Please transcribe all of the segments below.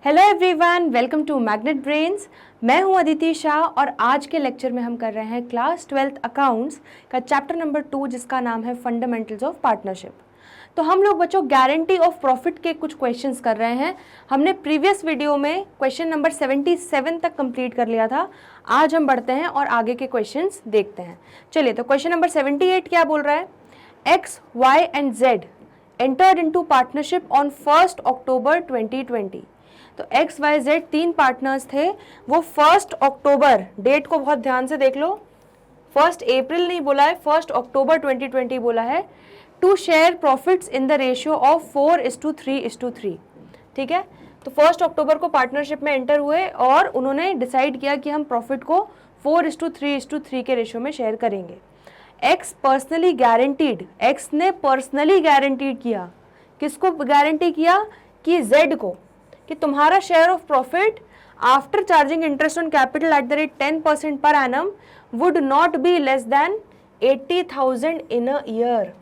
Hello everyone, welcome to magnet brains. मैं हूं अदिति शाह और आज के लेक्चर में हम कर रहे हैं क्लास 12th अकाउंट्स का चैप्टर नंबर 2 जिसका नाम है फंडामेंटल्स ऑफ पार्टनरशिप। तो हम लोग बच्चों गारंटी ऑफ प्रॉफिट के कुछ क्वेश्चंस कर रहे हैं। हमने प्रीवियस वीडियो में क्वेश्चन नंबर 77 तक कंप्लीट कर लिया था। आज हम बढ़ते हैं और आगे के क्वेश्चंस देखते हैं। चलिए, तो क्वेश्चन नंबर 78 क्या बोल रहा है? X, Y and Z entered into partnership on 1 October 2020। तो एक्स वाई जेड तीन पार्टनर्स थे, वो 1 अक्टूबर, डेट को बहुत ध्यान से देख लो, 1 अप्रैल नहीं बोला है, 1 अक्टूबर 2020 बोला है, to share profits in the ratio of 4:3:3। ठीक है, तो 1 अक्टूबर को पार्टनरशिप में एंटर हुए और उन्होंने डिसाइड किया कि हम प्रॉफिट को 4:3:3 के रेशियो में शेयर करेंगे। एक्स पर्सनली गारंटीड, एक्स ने पर्सनली गारंटीड किया, किसको गारंटी किया? कि जेड को, कि तुम्हारा share of profit after charging interest on capital at the rate 10% per annum would not be less than 80,000 in a year.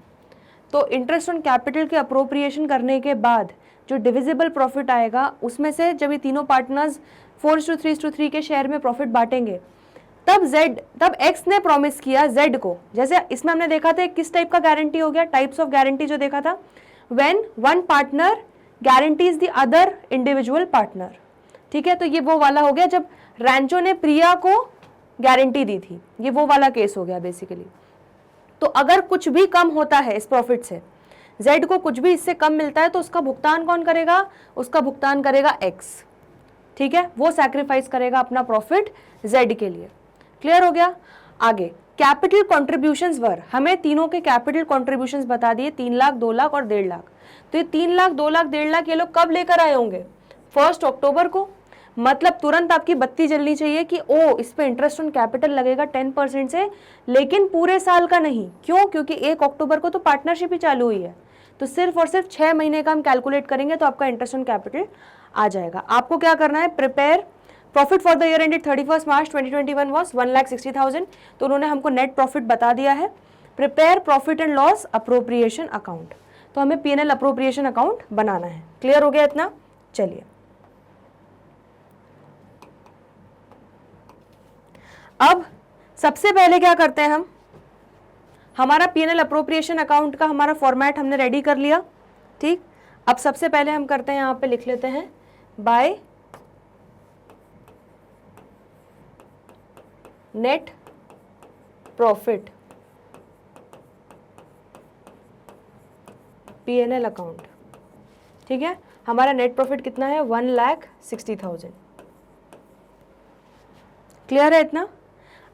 तो इंटरेस्ट ऑन कैपिटल के अप्रोप्रिएशन करने के बाद जो डिविजिबल प्रॉफिट आएगा उसमें से जब ये तीनों पार्टनर्स 4:3:3 के शेयर में प्रॉफिट बांटेंगे तब एक्स ने प्रॉमिस किया जेड को, जैसे इसमें हमने देखा था किस टाइप का गारंटी हो गया, टाइप्स ऑफ गारंटी जो देखा था, when one partner guarantees the other individual partner. ठीक है, तो ये वो वाला हो गया जब रैंचो ने प्रिया को गारंटी दी थी, ये वो वाला केस हो गया बेसिकली। तो अगर कुछ भी कम होता है इस प्रॉफिट से, जेड को कुछ भी इससे कम मिलता है, तो उसका भुगतान कौन करेगा? उसका भुगतान करेगा एक्स। ठीक है, वो सैक्रिफाइस करेगा अपना प्रॉफिट जेड के लिए। क्लियर हो गया? आगे कैपिटल कॉन्ट्रीब्यूशंस वर, हमें तीनों के कैपिटल कॉन्ट्रीब्यूशंस बता दिए, 3 लाख, 2 लाख और 1.5 लाख। तो ये 3 लाख, 2 लाख, 1.5 लाख ये लोग कब लेकर आए होंगे? 1 अक्टूबर को। मतलब तुरंत आपकी बत्ती जलनी चाहिए कि ओ, इस पे इंटरेस्ट ऑन कैपिटल लगेगा 10% से, लेकिन पूरे साल का नहीं। क्यों? क्योंकि 1 अक्टूबर को तो पार्टनरशिप ही चालू हुई है, तो सिर्फ और सिर्फ 6 महीने का हम कैलकुलेट करेंगे तो आपका इंटरेस्ट ऑन कैपिटल आ जाएगा। आपको क्या करना है? Prepare profit for the year ended 31 March 2021 was 1,60,000। तो उन्होंने हमको नेट प्रॉफिट बता दिया है। Prepare profit and loss appropriation account, तो हमें P&L अप्रोप्रिएशन अकाउंट बनाना है। क्लियर हो गया इतना? चलिए, अब सबसे पहले क्या करते हैं हम, हमारा P&L अप्रोप्रिएशन अकाउंट का हमारा फॉर्मेट हमने रेडी कर लिया। ठीक, अब सबसे पहले हम करते हैं, यहां पे लिख लेते हैं by net profit P&L account. ठीक है, हमारा नेट प्रॉफिट कितना है? 1,60,000। क्लियर है इतना?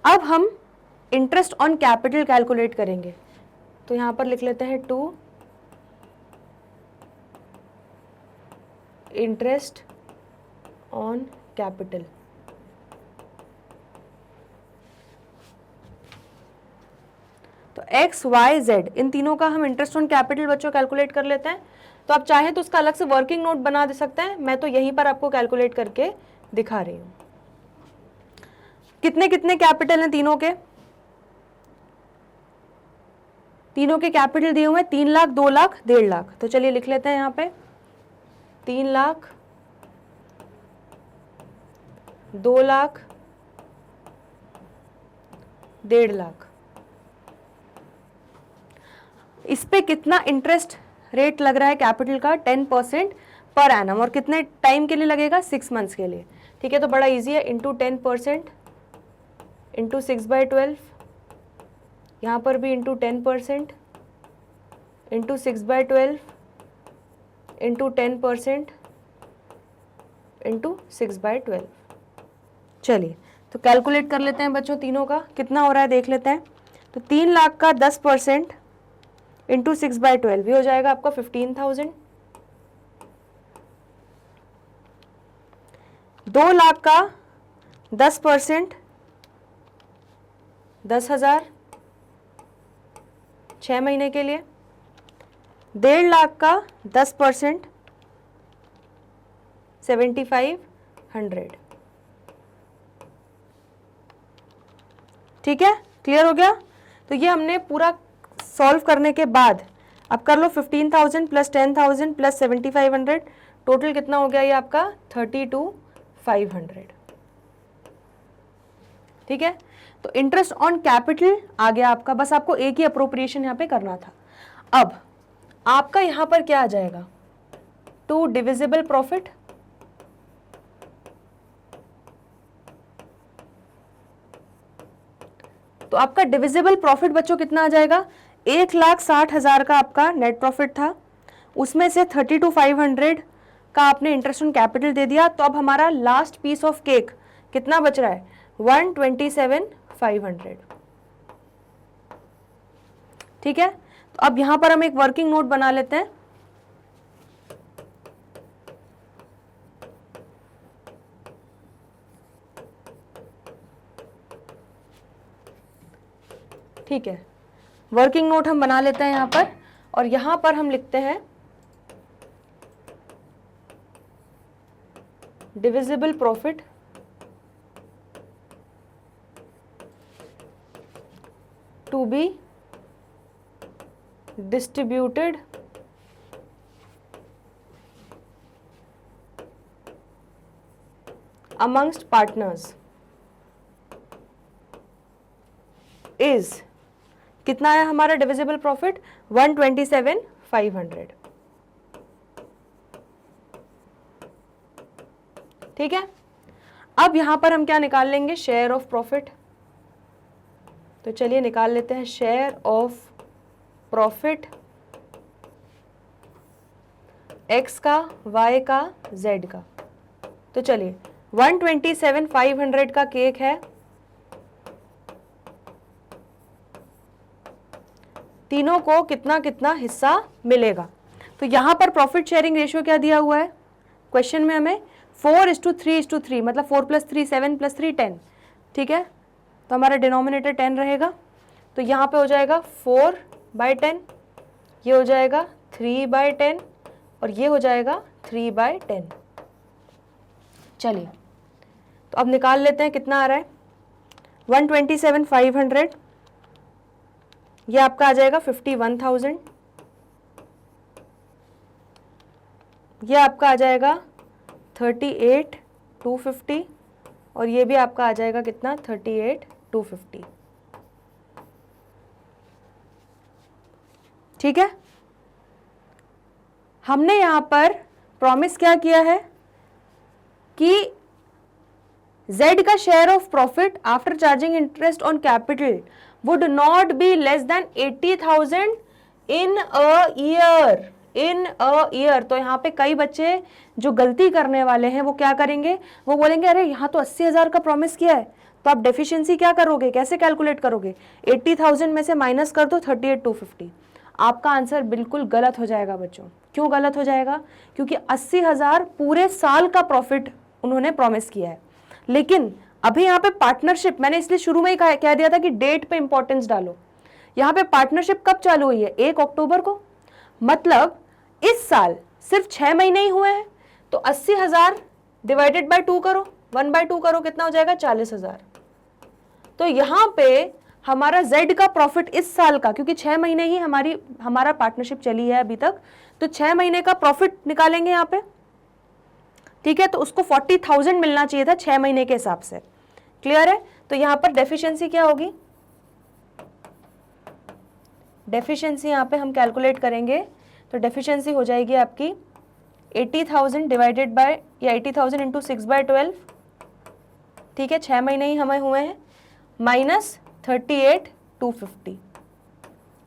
अब हम इंटरेस्ट ऑन कैपिटल कैलकुलेट करेंगे, तो यहां पर लिख लेते हैं 2 इंटरेस्ट ऑन कैपिटल। तो एक्स वाई जेड इन तीनों का हम इंटरेस्ट ऑन कैपिटल बच्चों कैलकुलेट कर लेते हैं। तो आप चाहें तो उसका अलग से वर्किंग नोट बना दे सकते हैं, मैं तो यहीं पर आपको कैलकुलेट करके दिखा रही हूं। कितने कितने कैपिटल हैं तीनों के? तीनों के कैपिटल दिए हुए हैं 3 लाख, 2 लाख, 1.5 लाख। तो चलिए लिख लेते हैं यहां पे 3 लाख, 2 लाख, 1.5 लाख। इस पे कितना इंटरेस्ट रेट लग रहा है कैपिटल का? 10% पर एनम, और कितने टाइम के लिए लगेगा? 6 मंथ्स के लिए। ठीक है, तो बड़ा इजी है, इंटू 10% इंटू 6/12, यहाँ पर भी इंटू 10% इंटू 6/12 इंटू 10% इंटू 6/12। चलिए, तो कैलकुलेट कर लेते हैं बच्चों तीनों का कितना हो रहा है, देख लेते हैं। तो 3 लाख का 10% इंटू 6/12 भी हो जाएगा आपका 15,000। 2 लाख का 10% 10,000 6 महीने के लिए। 1.5 लाख का 10% 7,500। ठीक है, क्लियर हो गया? तो ये हमने पूरा सॉल्व करने के बाद अब कर लो 15,000 प्लस 10,000 प्लस 7,500 टोटल कितना हो गया ये आपका 32,500। ठीक है, तो इंटरेस्ट ऑन कैपिटल आ गया आपका, बस आपको एक ही अप्रोप्रिएशन यहाँ पे करना था। अब आपका यहाँ पर क्या आ जाएगा, टू डिविजिबल प्रॉफिट, तो आपका डिविजिबल प्रॉफिट बच्चों कितना आ जाएगा, 1,60,000 का आपका नेट प्रॉफिट था, उसमें से 32,500 का आपने इंटरेस्ट ऑन कैपिटल दे दिया, तो अब हमारा लास्ट पीस ऑफ केक कितना बच रहा है, 127,500। ठीक है, तो अब यहां पर हम एक वर्किंग नोट बना लेते हैं। ठीक है, वर्किंग नोट हम बना लेते हैं यहां पर, और यहां पर हम लिखते हैं divisible profit to be distributed amongst partners is, कितना है हमारा डिविजिबल प्रॉफिट, 127,500। ठीक है, अब यहां पर हम क्या निकाल लेंगे, शेयर ऑफ प्रॉफिट। तो चलिए निकाल लेते हैं शेयर ऑफ प्रॉफिट x का, y का, z का। तो चलिए 127,500 का केक है, तीनों को कितना कितना हिस्सा मिलेगा। तो यहां पर प्रॉफिट शेयरिंग रेशियो क्या दिया हुआ है क्वेश्चन में हमें, 4:3:3, मतलब 4 + 3 7 + 3 10। ठीक है, तो हमारा डिनोमिनेटर 10 रहेगा, तो यहाँ पे हो जाएगा 4/10, ये हो जाएगा 3/10 और ये हो जाएगा 3/10। चलिए तो अब निकाल लेते हैं कितना आ रहा है, 127,500, ये आपका आ जाएगा 51,000, ये आपका आ जाएगा 38,250 और ये भी आपका आ जाएगा कितना, 38,250। ठीक है, हमने यहां पर प्रॉमिस क्या किया है कि Z का share of profit after charging interest on capital would not be less than 80,000 in a year. तो यहाँ पे कई बच्चे जो गलती करने वाले हैं वो क्या करेंगे, वो बोलेंगे अरे यहाँ तो 80,000 का प्रॉमिस किया है, तो आप डेफिशिएंसी क्या करोगे, कैसे कैलकुलेट करोगे, 80,000 में से माइनस कर दो 38,250। आपका आंसर बिल्कुल गलत हो जाएगा बच्चों। क्यों गलत हो जाएगा, क्योंकि 80,000 पूरे साल का प्रॉफिट उन्होंने प्रॉमिस किया है, लेकिन अभी यहाँ पे पार्टनरशिप, मैंने इसलिए शुरू में ही कह दिया था कि डेट पे इंपॉर्टेंस डालो। यहाँ पे पार्टनरशिप कब चालू हुई है, 1 अक्टूबर को, मतलब इस साल सिर्फ 6 महीने ही हुए हैं, तो 80,000 डिवाइडेड बाय 2 करो, 1/2 करो, कितना हो जाएगा 40,000। तो यहाँ पे हमारा Z का प्रॉफिट इस साल का, क्योंकि 6 महीने ही हमारा पार्टनरशिप चली है अभी तक, तो 6 महीने का प्रॉफिट निकालेंगे यहाँ पे। ठीक है, तो उसको 40,000 मिलना चाहिए था 6 महीने के हिसाब से। क्लियर है, तो यहाँ पर डेफिशिएंसी क्या होगी, डेफिशिएंसी यहाँ पे हम कैलकुलेट करेंगे, तो डेफिशिएंसी हो जाएगी आपकी 80,000 डिवाइडेड बाय, या 80,000 इंटू 6/12। ठीक है, 6 महीने ही हमें हुए हैं, माइनस 38,250।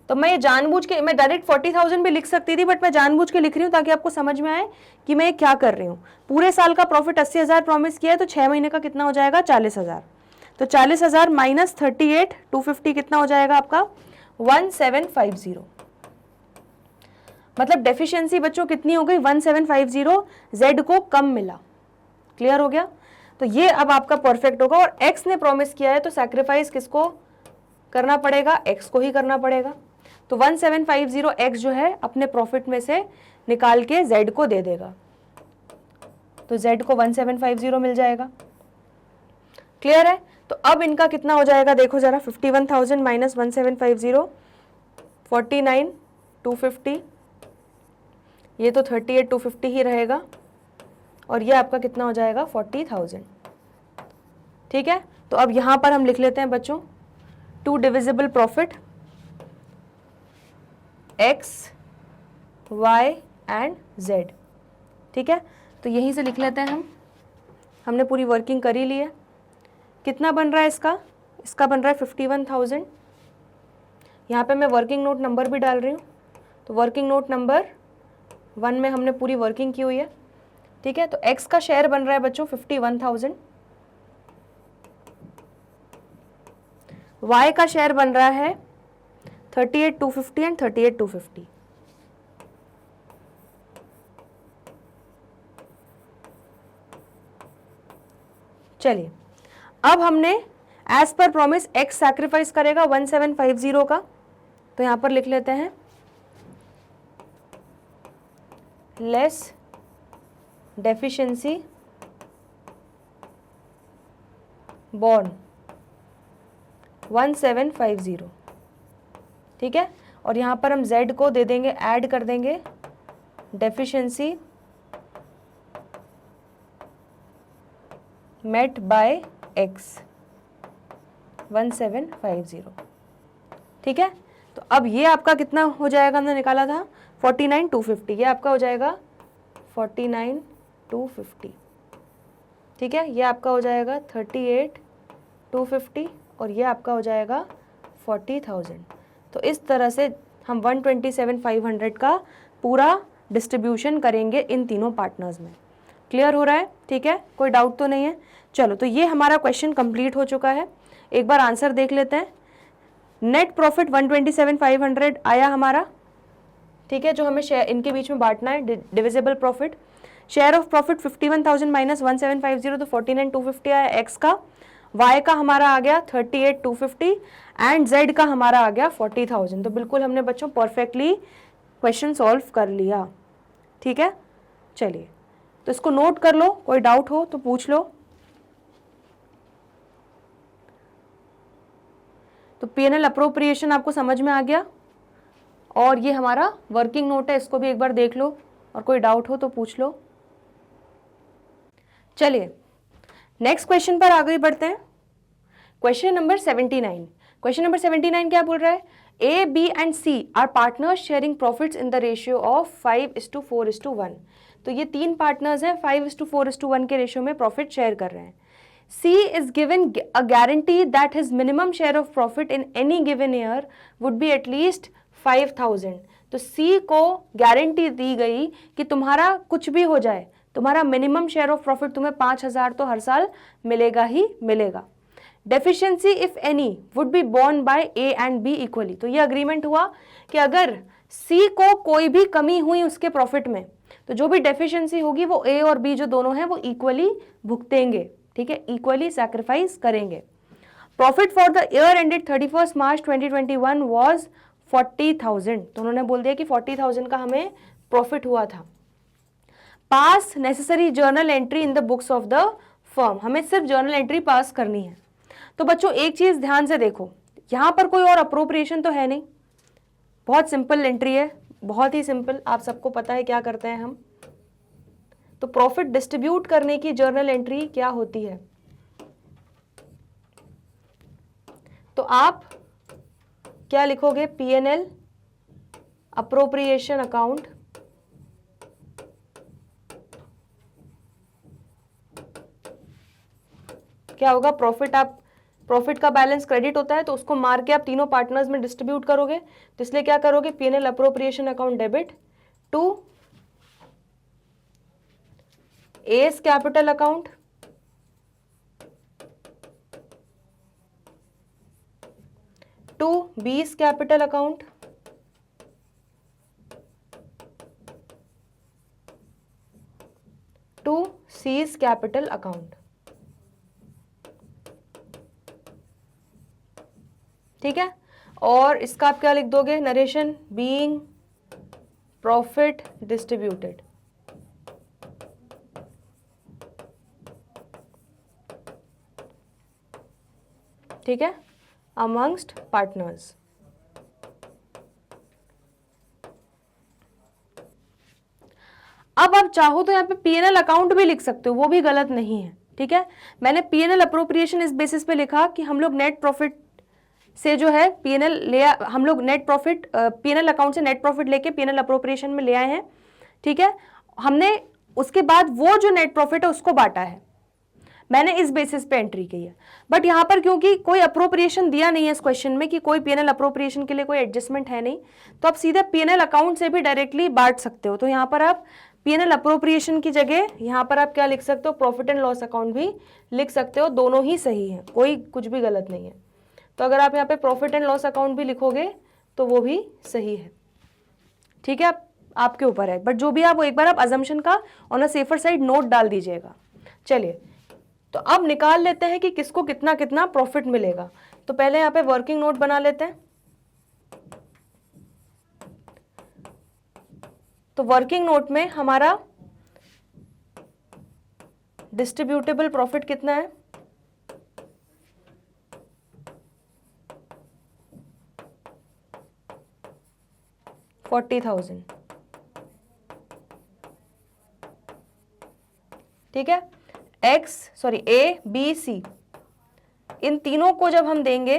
तो मैं ये जानबूझ के, मैं डायरेक्ट 40,000 भी लिख सकती थी, बट मैं जानबूझ के लिख रही हूँ ताकि आपको समझ में आए कि मैं क्या कर रही हूँ। पूरे साल का प्रॉफिट 80,000 प्रॉमिस किया है, तो 6 महीने का कितना हो जाएगा 40,000। तो 40,000 माइनस 38,250 कितना हो जाएगा आपका 1750। मतलब डेफिशिएंसी बच्चों कितनी हो गई 1750, Z को कम मिला। क्लियर हो गया, तो ये अब आपका परफेक्ट होगा। और X ने प्रॉमिस किया है तो सैक्रिफाइस किसको करना पड़ेगा, X को ही करना पड़ेगा। तो 1750 X जो है अपने प्रॉफिट में से निकाल के Z को दे देगा, तो Z को 1750 मिल जाएगा। क्लियर है, तो अब इनका कितना हो जाएगा देखो जरा, 51,000 माइनस 1750, 49,250, ये तो 38,250 ही रहेगा। और ये आपका कितना हो जाएगा 40,000। ठीक है, तो अब यहाँ पर हम लिख लेते हैं बच्चों to divisible profit x, y and z। ठीक है, तो यहीं से लिख लेते हैं हम। हमने पूरी वर्किंग कर ही ली है। कितना बन रहा है इसका? इसका बन रहा है 51,000। यहाँ पे मैं वर्किंग नोट नंबर भी डाल रही हूँ। तो वर्किंग नोट नंबर 1 में हमने पूरी वर्किंग की हुई है। ठीक है, तो x का शेयर बन रहा है बच्चों 51,000, y का शेयर बन रहा है 38,250 एंड 38,250। चलिए, अब हमने as per promise x sacrifice करेगा 1750 का, तो यहां पर लिख लेते हैं लेस डेफिशिएंसी बॉर्न 1750। ठीक है, और यहाँ पर हम z को दे देंगे, ऐड कर देंगे डेफिशिएंसी मेट बाय x 1750। ठीक है, तो अब ये आपका कितना हो जाएगा, हमने निकाला था 49,250, ये आपका हो जाएगा 49,250। ठीक है, ये आपका हो जाएगा 38,250 और ये आपका हो जाएगा 40,000। तो इस तरह से हम 127,500 का पूरा डिस्ट्रीब्यूशन करेंगे इन तीनों पार्टनर्स में। क्लियर हो रहा है? ठीक है, कोई डाउट तो नहीं है? चलो, तो ये हमारा क्वेश्चन कंप्लीट हो चुका है। एक बार आंसर देख लेते हैं। नेट प्रॉफिट 127,500 आया हमारा। ठीक है, जो हमें शेयर इनके बीच में बांटना है, divisible profit. Share of profit 51,000 minus 1750, तो 49,250 आया एक्स का। वाई का हमारा आ गया 38,250 एंड जेड का हमारा आ गया 40,000। तो बिल्कुल हमने बच्चों परफेक्टली क्वेश्चन सॉल्व कर लिया। ठीक है, चलिए, तो इसको नोट कर लो, कोई डाउट हो तो पूछ लो। तो पीएनएल अप्रोप्रिएशन आपको समझ में आ गया, और ये हमारा वर्किंग नोट है, इसको भी एक बार देख लो और कोई डाउट हो तो पूछ लो। चलिए, नेक्स्ट क्वेश्चन पर आगे बढ़ते हैं। Question number 79। क्वेश्चन नंबर 79 क्या बोल रहा है? A, B and C are partners sharing profits in the ratio of 5:4:1। तो ये तीन पार्टनर्स हैं, 5:4:1 के रेशियो में प्रॉफिट शेयर कर रहे हैं। C is given a guarantee that his minimum share of profit in any given year would be at least 5,000। तो C को गारंटी दी गई कि तुम्हारा कुछ भी हो जाए, तुम्हारा मिनिमम शेयर ऑफ प्रॉफिट तुम्हें 5,000 तो हर साल मिलेगा ही मिलेगा। Deficiency if any would be borne by A and B equally. तो ये अग्रीमेंट हुआ कि अगर C को कोई भी कमी हुई उसके प्रॉफिट में, तो जो भी डेफिशिएंसी होगी वो A और B जो दोनों हैं वो इक्वली भुगतेंगे। ठीक है, इक्वली सैक्रिफाइस करेंगे। Profit for the year ended 31 March 2021 was 40,000। तो उन्होंने बोल दिया कि 40,000 का हमें प्रॉफिट हुआ था। पास necessary journal entry in the books of the firm. हमें सिर्फ जर्नल एंट्री पास करनी है। तो बच्चों एक चीज ध्यान से देखो, यहां पर कोई और अप्रोप्रिएशन तो है नहीं, बहुत सिंपल एंट्री है, बहुत ही सिंपल। आप सबको पता है क्या करते हैं हम। तो प्रॉफिट डिस्ट्रीब्यूट करने की जर्नल एंट्री क्या होती है? तो आप क्या लिखोगे? पीएनएल अप्रोप्रिएशन अकाउंट क्या होगा? प्रॉफिट का बैलेंस क्रेडिट होता है, तो उसको मार के आप तीनों पार्टनर्स में डिस्ट्रीब्यूट करोगे। तो इसलिए क्या करोगे? PNL appropriation account debit to A's capital account to B's capital account to C's capital account. ठीक है, और इसका आप क्या लिख दोगे? Narration being profit distributed. ठीक है, अमंगस्ट पार्टनर्स। अब आप आप चाहो तो यहाँ पे पीएनएल अकाउंट भी लिख सकते हो, वो भी गलत नहीं है, ठीक है। मैंने पीएनएल अप्रोप्रिएशन इस बेसिस पे लिखा कि हम लोग नेट प्रॉफिट से जो है पीएनएल ले, हम लोग नेट प्रॉफिट पीएनएल अकाउंट से नेट प्रॉफिट लेके पीएनएल अप्रोप्रिएशन में ले आए हैं, ठीक है। हमने उसके बाद वो जो नेट प्रॉफिट है उसको बांटा है, मैंने इस बेसिस पे एंट्री की है। बट यहाँ पर क्योंकि कोई अप्रोप्रिएशन दिया नहीं है इस क्वेश्चन में कि कोई पीएनएल अप्रोप्रिएशन के लिए कोई एडजस्टमेंट है नहीं, तो आप सीधे पीएनएल अकाउंट से भी डायरेक्टली बांट सकते हो। तो यहाँ पर आप पीएनएल अप्रोप्रिएशन की जगह यहाँ पर आप क्या लिख सकते हो, प्रॉफिट एंड लॉस अकाउंट भी लिख सकते हो, दोनों ही सही है, कोई कुछ भी गलत नहीं है। तो अगर आप यहाँ पे प्रॉफिट एंड लॉस अकाउंट भी लिखोगे तो वो भी सही है, ठीक है। आपके ऊपर है, बट जो भी आप एक बार आप अजम्पशन का on a safer side note डाल दीजिएगा। चलिए, तो अब निकाल लेते हैं कि किसको कितना कितना प्रॉफिट मिलेगा। तो पहले यहाँ पे वर्किंग नोट बना लेते हैं। तो वर्किंग नोट में हमारा डिस्ट्रीब्यूटेबल प्रॉफिट कितना है, 40,000, ठीक है। ए बी सी इन तीनों को जब हम देंगे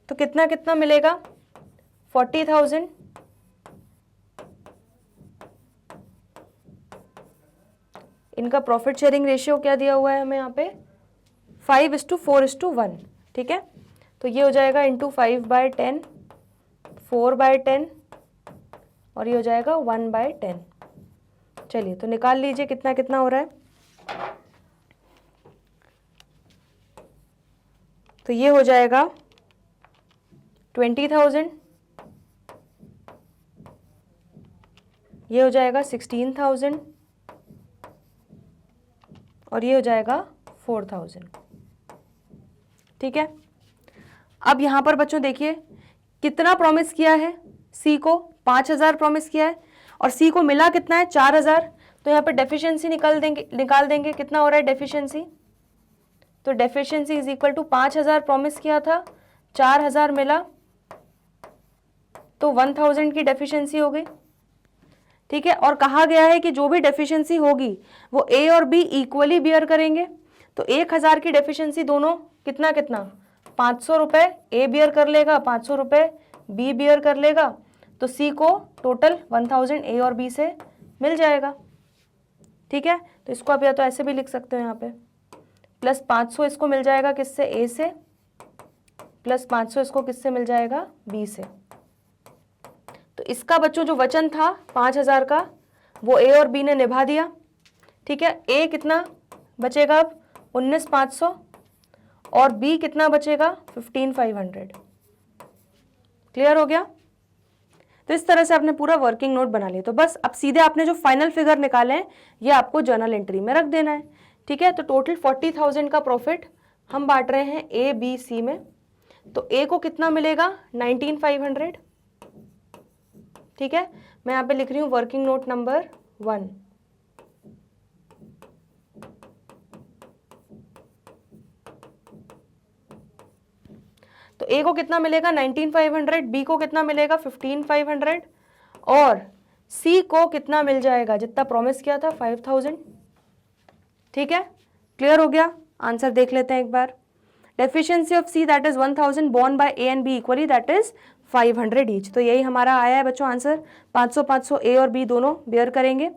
तो कितना कितना मिलेगा, 40,000 इनका प्रॉफिट शेयरिंग रेशियो क्या दिया हुआ है हमें यहाँ पे 5:4:1, ठीक है। तो ये हो जाएगा इंटू 5/10, 4/10 और ये हो जाएगा 1/10। चलिए, तो निकाल लीजिए कितना कितना हो रहा है। तो ये हो जाएगा 20,000, ये हो जाएगा 16,000 और ये हो जाएगा 4,000, ठीक है। अब यहाँ पर बच्चों देखिए कितना प्रॉमिस किया है, सी को 5,000 प्रॉमिस किया है और सी को मिला कितना है, 4,000। तो यहाँ पे डेफिशिएंसी निकाल देंगे कितना हो रहा है डेफिशिएंसी। तो deficiency is equal to 5,000 promise किया था, 4,000 मिला, तो 1,000 की डेफिशिएंसी हो गई, ठीक है। और कहा गया है कि जो भी डेफिशिएंसी होगी वो ए और बी इक्वली बियर करेंगे। तो 1,000 की डेफिशिएंसी दोनों कितना कितना 500 रुपये ए बियर कर लेगा, 500 रुपये बी बियर कर लेगा। तो सी को टोटल 1,000 ए और बी से मिल जाएगा, ठीक है। तो इसको आप या तो ऐसे भी लिख सकते हो यहाँ पे, प्लस 500 इसको मिल जाएगा किससे, ए से, प्लस 500 इसको किससे मिल जाएगा, बी से। तो इसका बच्चों जो वचन था 5,000 का वो ए और बी ने निभा दिया, ठीक है। ए कितना बचेगा अब 19,500 और बी कितना बचेगा 15,500। क्लियर हो गया। तो इस तरह से आपने पूरा वर्किंग नोट बना लिया। तो बस अब सीधे आपने जो फाइनल फिगर निकाले हैं ये आपको जर्नल एंट्री में रख देना है, ठीक है। तो टोटल 40,000 का प्रॉफिट हम बांट रहे हैं ए बी सी में। तो ए को कितना मिलेगा 19,500, ठीक है। मैं यहाँ पे लिख रही हूँ वर्किंग नोट नंबर 1। तो ए को कितना मिलेगा 19,500, बी को कितना मिलेगा 15,500 और सी को कितना मिल जाएगा जितना प्रॉमिस किया था 5,000, ठीक है। क्लियर हो गया। आंसर देख लेते हैं एक बार। Deficiency of C that is 1,000 borne by A and B equally that is 500 each. तो यही हमारा आया है बच्चों आंसर, 500 ए और बी दोनों बेयर करेंगे।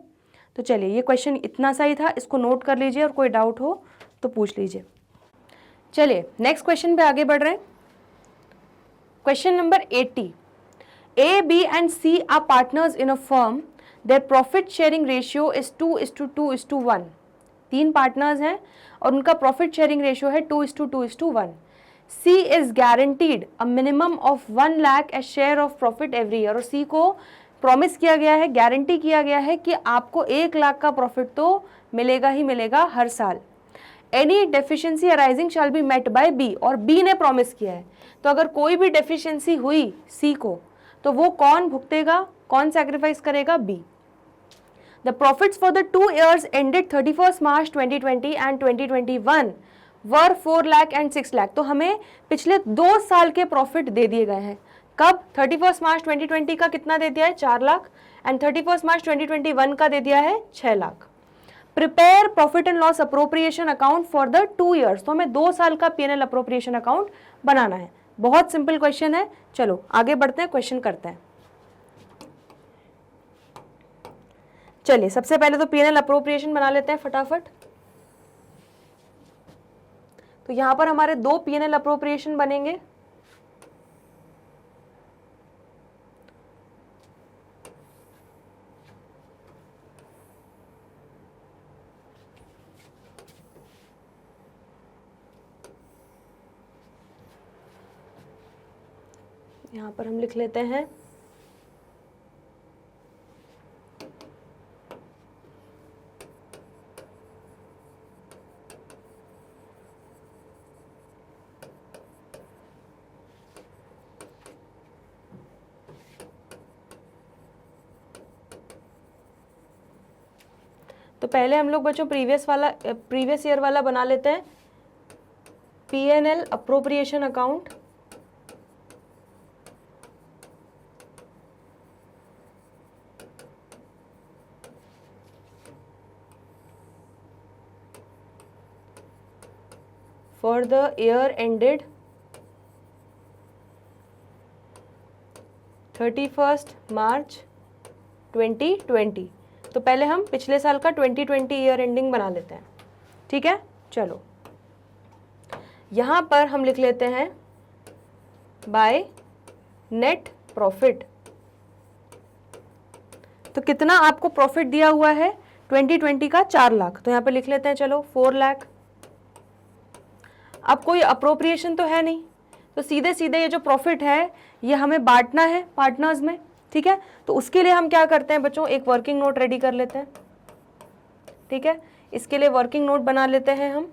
तो चलिए ये क्वेश्चन इतना सा ही था, इसको नोट कर लीजिए और कोई डाउट हो तो पूछ लीजिए। चलिए नेक्स्ट क्वेश्चन पे आगे बढ़ रहे हैं। Question number 80. A, B and C are partners in a firm. Their profit sharing ratio is 2:2:1. 3 partners हैं और उनका प्रॉफिट शेयरिंग रेशियो है 2:2:1. C is guaranteed a minimum of 1 lakh as share of profit every year. और C को promise किया गया है, guarantee किया गया है कि आपको 1 लाख का प्रॉफिट तो मिलेगा ही मिलेगा हर साल। Any deficiency arising shall be met by B, और बी ने प्रॉमिस किया है तो अगर कोई भी डेफिशिएंसी हुई सी को तो वो कौन भुगतेगा, कौन सैक्रिफाइस करेगा, B. The profits for the 2 years ended 31 March 2020 and 2021 were 4 lakh and 6 lakh. तो हमें पिछले 2 साल के प्रॉफिट दे दिए गए हैं। कब 31 March 2020 का कितना दे दिया है 4 लाख एंड 31 मार्च 2021 का दे दिया है 6 lakh. Prepare profit and loss appropriation account for the 2 years, तो हमें 2 साल का P&L अप्रोप्रिएशन अकाउंट बनाना है। बहुत सिंपल क्वेश्चन है, चलो आगे बढ़ते हैं, क्वेश्चन करते हैं। चलिए सबसे पहले तो P&L अप्रोप्रिएशन बना लेते हैं फटाफट। तो यहां पर हमारे 2 P&L अप्रोप्रिएशन बनेंगे। यहां पर हम लिख लेते हैं तो पहले हम लोग बच्चों प्रीवियस ईयर वाला बना लेते हैं P&L appropriation account. For the year ended 31 मार्च 2020। तो पहले हम पिछले साल का 2020 ईयर एंडिंग बना लेते हैं, ठीक है। चलो यहां पर हम लिख लेते हैं बाय नेट प्रॉफिट। तो कितना आपको प्रॉफिट दिया हुआ है 2020 का 4 लाख, तो यहां पर लिख लेते हैं चलो 4 लाख। अब कोई अप्रोप्रिएशन तो है नहीं, तो सीधे सीधे ये जो प्रॉफिट है ये हमें बांटना है पार्टनर्स में, ठीक है। तो उसके लिए हम क्या करते हैं बच्चों, एक वर्किंग नोट रेडी कर लेते हैं, ठीक है। इसके लिए वर्किंग नोट बना लेते हैं हम।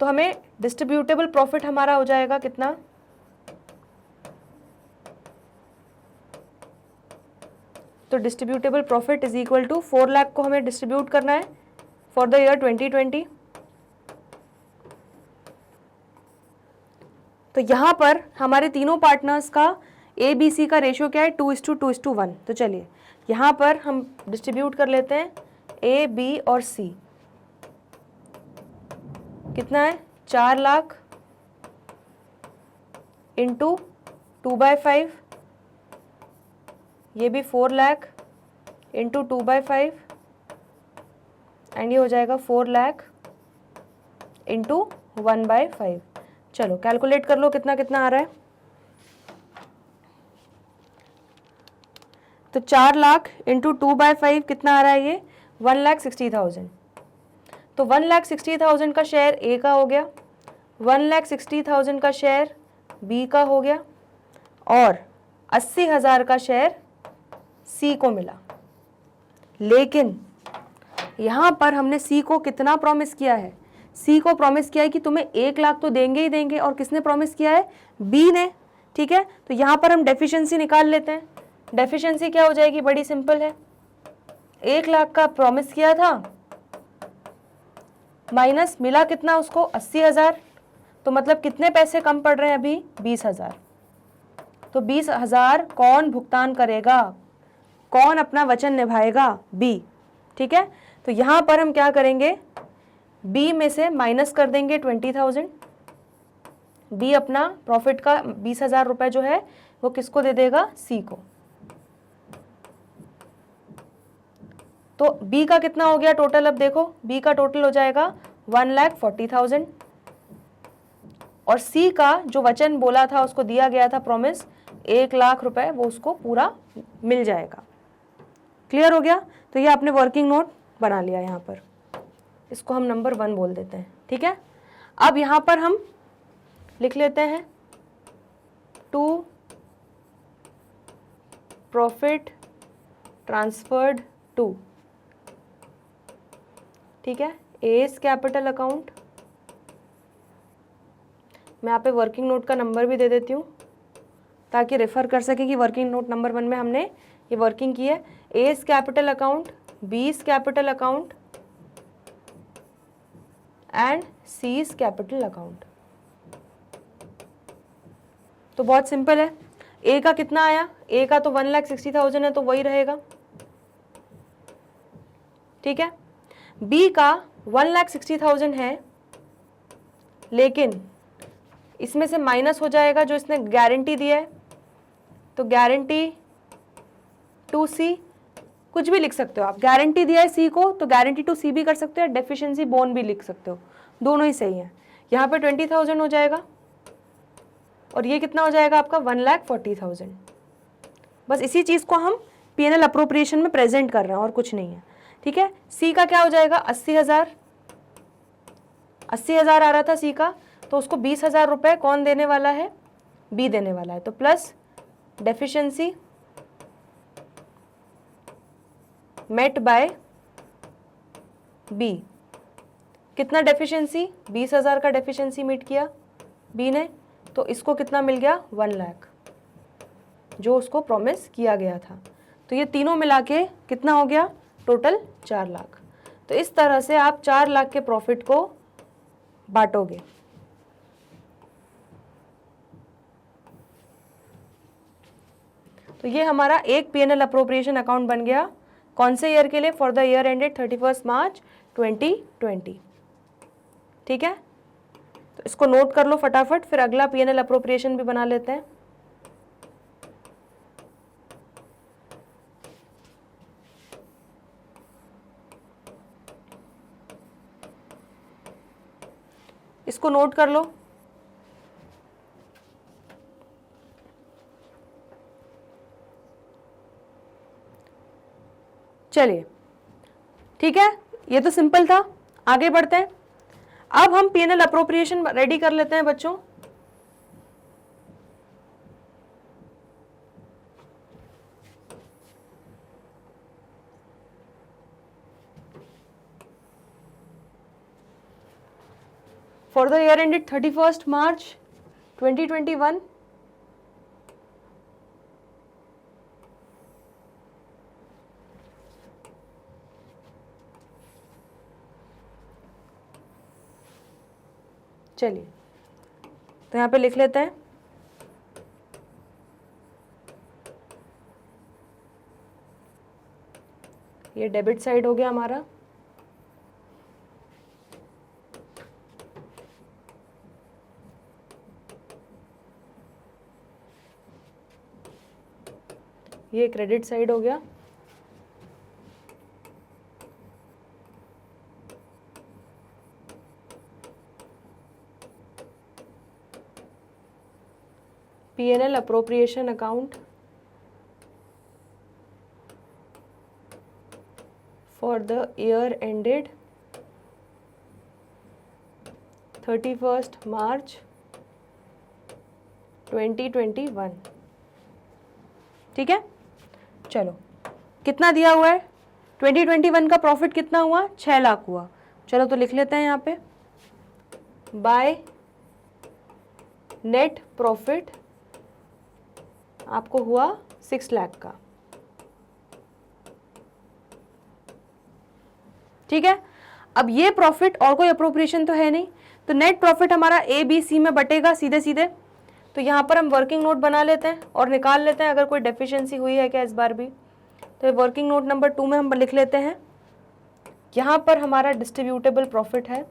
तो हमें डिस्ट्रीब्यूटेबल प्रॉफिट हमारा हो जाएगा कितना, तो distributable profit is equal to 4 lakh को हमें डिस्ट्रीब्यूट करना है फॉर द ईयर 2020। तो यहां पर हमारे तीनों पार्टनर्स का ABC का रेशियो क्या है, 2:2:1। तो चलिए यहां पर हम डिस्ट्रीब्यूट कर लेते हैं A, B और C। कितना है 4 लाख इंटू 2/5, ये भी 4 लाख इंटू 2/5 एंड ये हो जाएगा 4 लाख इंटू 1/5। चलो कैलकुलेट कर लो कितना कितना आ रहा है। तो 4 लाख इंटू 2/5 कितना आ रहा है, ये 1,60,000। तो 1,60,000 का शेयर A का हो गया, 1,60,000 का शेयर B का हो गया और 80,000 का शेयर C को मिला। लेकिन यहाँ पर हमने C को कितना प्रॉमिस किया है, C को प्रॉमिस किया है कि तुम्हें 1 लाख तो देंगे ही देंगे, और किसने प्रॉमिस किया है, B ने, ठीक है। तो यहाँ पर हम डेफिशिएंसी निकाल लेते हैं। डेफिशिएंसी क्या हो जाएगी, बड़ी सिंपल है, 1 लाख का प्रॉमिस किया था माइनस मिला कितना उसको 80,000, तो मतलब कितने पैसे कम पड़ रहे हैं अभी, 20,000। तो 20,000 कौन भुगतान करेगा, कौन अपना वचन निभाएगा, B, ठीक है। तो यहाँ पर हम क्या करेंगे, B में से माइनस कर देंगे 20,000। B अपना प्रॉफिट का 20,000 रुपए जो है वो किसको दे देगा, C को। तो B का कितना हो गया टोटल, अब देखो B का टोटल हो जाएगा 1,40,000 और C का जो वचन बोला था, उसको दिया गया था प्रॉमिस 1 लाख रुपए, वो उसको पूरा मिल जाएगा। क्लियर हो गया। तो ये आपने वर्किंग नोट बना लिया, यहाँ पर इसको हम नंबर 1 बोल देते हैं, ठीक है। अब यहाँ पर हम लिख लेते हैं टू प्रॉफिट ट्रांसफर्ड टू, ठीक है, एस कैपिटल अकाउंट। मैं यहाँ पे वर्किंग नोट का नंबर भी दे देती हूँ ताकि रेफर कर सके कि वर्किंग नोट नंबर 1 में हमने ये वर्किंग की है। एस कैपिटल अकाउंट, बीस capital account and seize capital account. तो बहुत सिंपल है, ए का कितना आया, ए का तो 1,60,000 है तो वही रहेगा, ठीक है। बी का 1,60,000 है, लेकिन इसमें से माइनस हो जाएगा जो इसने गारंटी दिया है, तो गारंटी टू सी, कुछ भी लिख सकते हो आप, गारंटी दिया है सी को तो गारंटी टू सी भी कर सकते हो, डेफिशिएंसी बोन भी लिख सकते हो, दोनों ही सही है। यहाँ पे 20,000 हो जाएगा और ये कितना हो जाएगा आपका 1,40,000। बस इसी चीज़ को हम P&L अप्रोप्रिएशन में प्रेजेंट कर रहे हैं और कुछ नहीं है, ठीक है। सी का क्या हो जाएगा 80,000, 80,000 आ रहा था सी का, तो उसको 20,000 रुपये कौन देने वाला है, बी देने वाला है, तो plus deficiency met by B. कितना डेफिशिएंसी, 20,000 का डेफिशिएंसी मीट किया बी ने, तो इसको कितना मिल गया 1 लाख जो उसको प्रॉमिस किया गया था। तो ये तीनों मिला के कितना हो गया टोटल 4 लाख। तो इस तरह से आप 4 लाख के प्रॉफिट को बांटोगे। तो ये हमारा एक P&L अप्रोप्रिएशन अकाउंट बन गया, कौन से ईयर के लिए, फॉर द ईयर एंडेड 31 मार्च 2020, ठीक है। तो इसको नोट कर लो फटाफट, फिर अगला P&L अप्रोप्रिएशन भी बना लेते हैं। इसको नोट कर लो। चलिए ठीक है, ये तो सिंपल था, आगे बढ़ते हैं। अब हम P&L अप्रोप्रिएशन रेडी कर लेते हैं बच्चों। फॉर द ईयर एंडेड 31 मार्च 2021, चलिए तो यहाँ पे लिख लेते हैं, ये डेबिट साइड हो गया हमारा, ये क्रेडिट साइड हो गया, P&L appropriation account for the year ended 31st March 2021, ठीक है। चलो कितना दिया हुआ है, 2021 का प्रॉफिट कितना हुआ 6 लाख हुआ। चलो तो लिख लेते हैं यहाँ पे, बाय नेट प्रॉफिट आपको हुआ 6 लाख का, ठीक है। अब ये प्रॉफिट और कोई अप्रोप्रिएशन तो है नहीं, तो नेट प्रॉफिट हमारा ए बी सी में बटेगा सीधे सीधे। तो यहाँ पर हम वर्किंग नोट बना लेते हैं और निकाल लेते हैं अगर कोई डेफिशिएंसी हुई है क्या इस बार भी। तो ये वर्किंग नोट नंबर 2 में हम लिख लेते हैं, यहाँ पर हमारा डिस्ट्रीब्यूटेबल प्रॉफिट है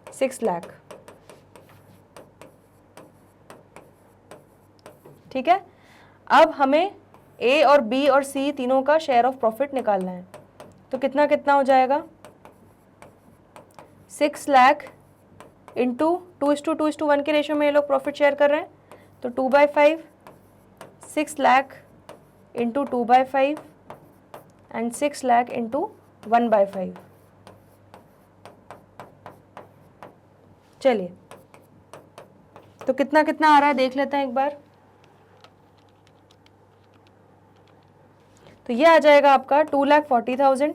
$6 लाख, ठीक है। अब हमें ए और बी और सी तीनों का शेयर ऑफ प्रॉफिट निकालना है, तो कितना कितना हो जाएगा 6 लाख इंटू 2:2:1 के रेशियो में ये लोग प्रॉफिट शेयर कर रहे हैं, तो 2/5, 6 lakh into 2/5 and 6 lakh into 1/5। चलिए तो कितना कितना आ रहा है देख लेते हैं एक बार। तो ये आ जाएगा आपका 2,40,000,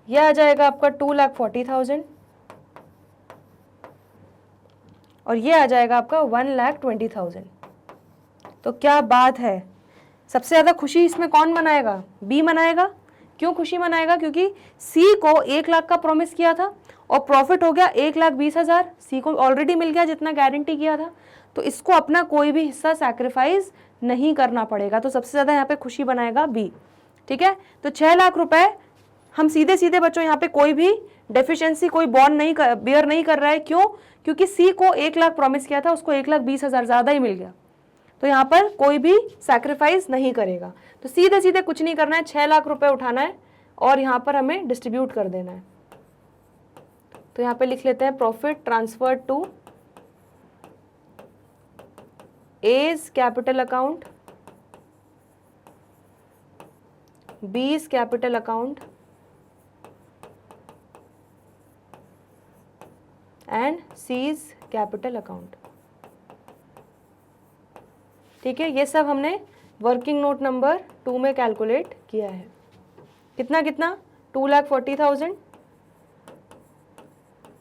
यह आ जाएगा आपका 2,40,000 और ये आ जाएगा आपका 1,20,000। तो क्या बात है, सबसे ज़्यादा खुशी इसमें कौन मनाएगा, बी मनाएगा, क्यों खुशी मनाएगा? क्योंकि सी को 1 लाख का प्रॉमिस किया था और प्रॉफिट हो गया 1,20,000, सी को ऑलरेडी मिल गया जितना गारंटी किया था, तो इसको अपना कोई भी हिस्सा सैक्रिफाइस नहीं करना पड़ेगा। तो सबसे ज़्यादा यहाँ पे खुशी बनाएगा बी। ठीक है, तो 6 लाख रुपए हम सीधे सीधे बच्चों यहाँ पे कोई भी डेफिशिएंसी, कोई बॉन्ड नहीं बियर नहीं कर रहा है। क्यों? क्योंकि सी को 1 लाख प्रॉमिस किया था, उसको 1,20,000 ज़्यादा ही मिल गया, तो यहाँ पर कोई भी सैक्रिफाइस नहीं करेगा। तो सीधे सीधे कुछ नहीं करना है, 6 लाख रुपए उठाना है और यहाँ पर हमें डिस्ट्रीब्यूट कर देना है। तो यहाँ पे लिख लेते हैं profit transfer to A's capital account, B's capital account and C's capital account. ठीक है, ये सब हमने वर्किंग नोट नंबर 2 में कैलकुलेट किया है। कितना कितना? 2,40,000,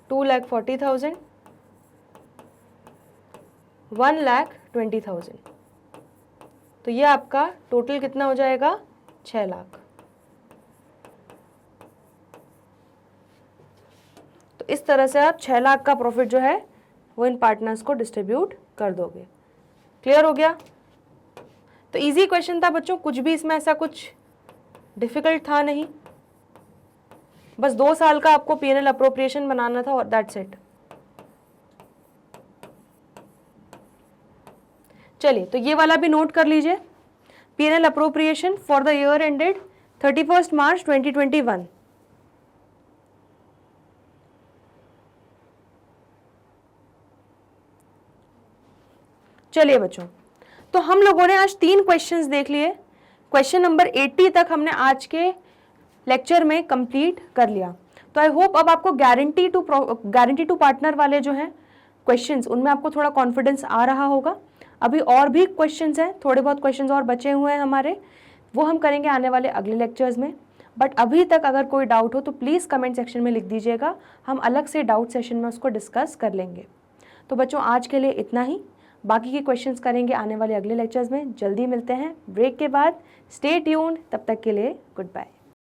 2,40,000, 1,20,000। तो ये आपका टोटल कितना हो जाएगा? 6 लाख। तो इस तरह से आप 6 लाख का प्रॉफिट जो है वो इन पार्टनर्स को डिस्ट्रीब्यूट कर दोगे। क्लियर हो गया? तो इजी क्वेश्चन था बच्चों, कुछ भी इसमें ऐसा कुछ डिफिकल्ट था नहीं, बस 2 साल का आपको P&L अप्रोप्रिएशन बनाना था और दैट्स इट। चलिए, तो ये वाला भी नोट कर लीजिए, P&L appropriation for the year ended 31 मार्च 2021। चलिए बच्चों, तो हम लोगों ने आज 3 क्वेश्चंस देख लिए। क्वेश्चन नंबर 80 तक हमने आज के लेक्चर में कंप्लीट कर लिया। तो आई होप अब आपको गारंटी टू पार्टनर वाले जो हैं क्वेश्चंस, उनमें आपको थोड़ा कॉन्फिडेंस आ रहा होगा। अभी और भी क्वेश्चंस हैं, थोड़े बहुत क्वेश्चंस और बचे हुए हैं हमारे, वो हम करेंगे आने वाले अगले लेक्चर्स में। बट अभी तक अगर कोई डाउट हो तो प्लीज़ कमेंट सेक्शन में लिख दीजिएगा, हम अलग से डाउट सेशन में उसको डिस्कस कर लेंगे। तो बच्चों आज के लिए इतना ही, बाकी के क्वेश्चंस करेंगे आने वाले अगले लेक्चर्स में। जल्दी मिलते हैं ब्रेक के बाद। स्टे ट्यून्ड, तब तक के लिए गुड बाय।